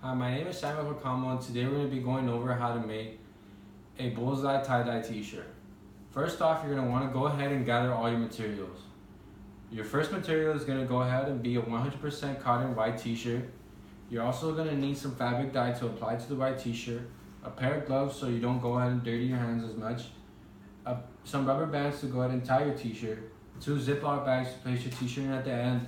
Hi, my name is Samuel Vakamo, and today we're going to be going over how to make a Bullseye tie-dye t-shirt. First off, you're going to want to go ahead and gather all your materials. Your first material is going to go ahead and be a 100% cotton white t-shirt. You're also going to need some fabric dye to apply to the white t-shirt, a pair of gloves so you don't go ahead and dirty your hands as much, some rubber bands to go ahead and tie your t-shirt, 2 Ziploc bags to place your t-shirt in at the end,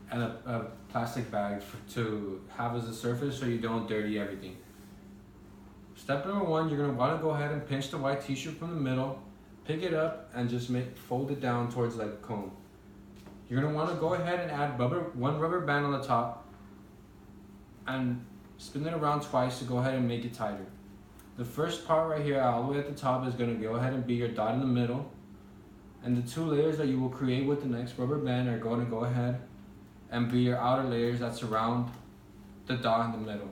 and a plastic bag to have as a surface so you don't dirty everything. Step number 1, you're going to want to go ahead and pinch the white t-shirt from the middle, pick it up, and just fold it down towards like a cone. You're going to want to go ahead and add one rubber band on the top and spin it around twice to go ahead and make it tighter. The first part right here, all the way at the top, is going to go ahead and be your dot in the middle, and the 2 layers that you will create with the next rubber band are going to go ahead and be your outer layers that surround the dot in the middle.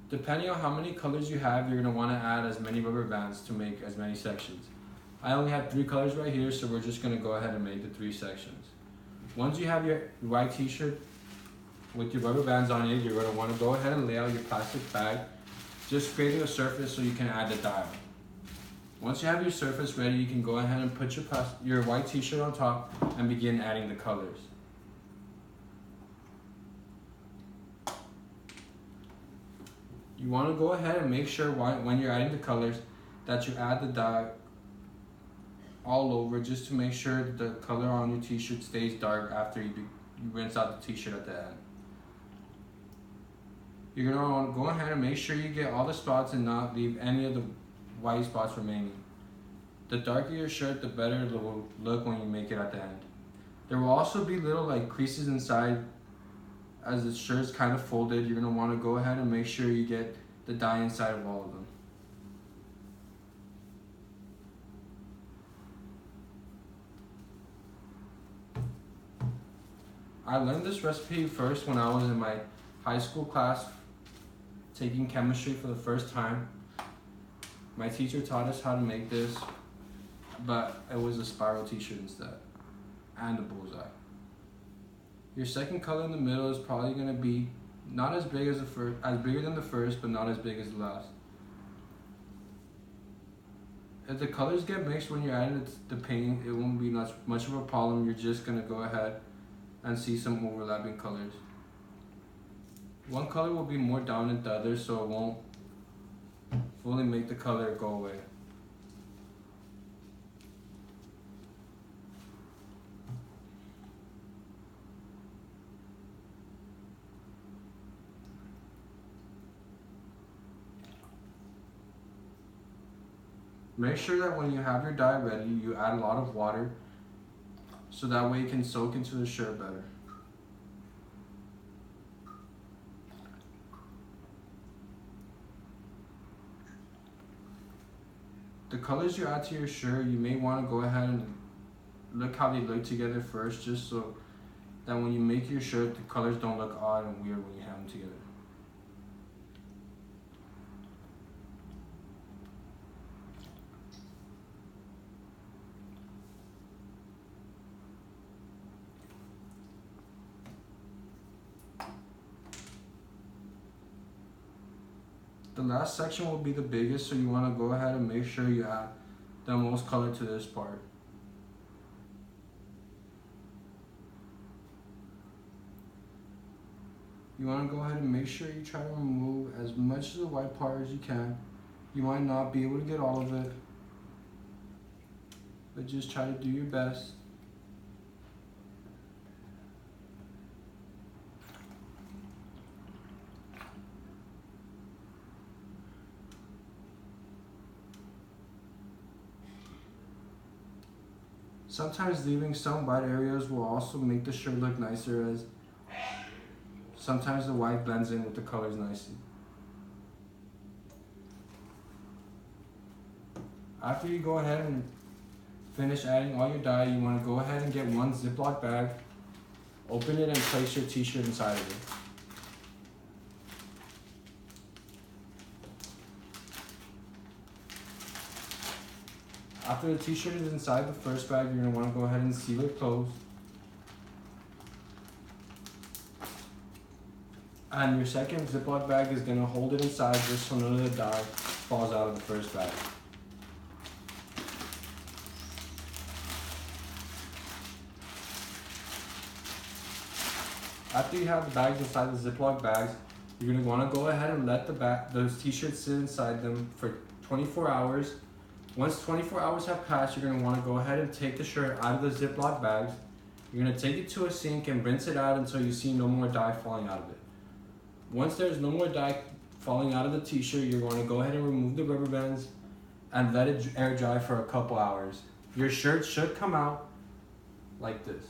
Depending on how many colors you have, you're going to want to add as many rubber bands to make as many sections. I only have 3 colors right here, so we're just going to go ahead and make the 3 sections. Once you have your white t-shirt with your rubber bands on it, you're going to want to go ahead and lay out your plastic bag, just creating a surface so you can add the dye. Once you have your surface ready, you can go ahead and put your white t-shirt on top and begin adding the colors. You want to go ahead and make sure when you're adding the colors that you add the dye all over, just to make sure that the color on your t-shirt stays dark after you rinse out the t-shirt at the end. You're going to want to go ahead and make sure you get all the spots and not leave any of the white spots remaining. The darker your shirt, the better it will look when you make it at the end. There will also be little creases inside. As the shirt's kind of folded, you're going to want to go ahead and make sure you get the dye inside of all of them. I learned this recipe first when I was in my high school class taking chemistry for the first time. My teacher taught us how to make this, but it was a spiral t-shirt instead, and a bullseye. Your second color in the middle is probably going to be not as big as the first, as bigger than the first, but not as big as the last. If the colors get mixed when you're adding the paint, it won't be much of a problem. You're just going to go ahead and see some overlapping colors. One color will be more dominant than the other, so it won't fully make the color go away. Make sure that when you have your dye ready, you add a lot of water so that way it can soak into the shirt better. The colors you add to your shirt, you may want to go ahead and look how they look together first, just so that when you make your shirt, the colors don't look odd and weird when you have them together. The last section will be the biggest, so you want to go ahead and make sure you add the most color to this part. You want to go ahead and make sure you try to remove as much of the white part as you can. You might not be able to get all of it, but just try to do your best. Sometimes leaving some white areas will also make the shirt look nicer, as sometimes the white blends in with the colors nicely. After you go ahead and finish adding all your dye, you want to go ahead and get one Ziploc bag, open it, and place your t-shirt inside of it. After the t-shirt is inside the first bag, you're going to want to go ahead and seal it closed. And your second Ziploc bag is gonna hold it inside just so none of the dye falls out of the first bag. After you have the bags inside the Ziploc bags, you're gonna wanna go ahead and let those t-shirts sit inside them for 24 hours. Once 24 hours have passed, you're gonna wanna go ahead and take the shirt out of the Ziploc bags. You're gonna take it to a sink and rinse it out until you see no more dye falling out of it. Once there's no more dye falling out of the t-shirt, you're going to go ahead and remove the rubber bands and let it air dry for a couple hours. Your shirt should come out like this.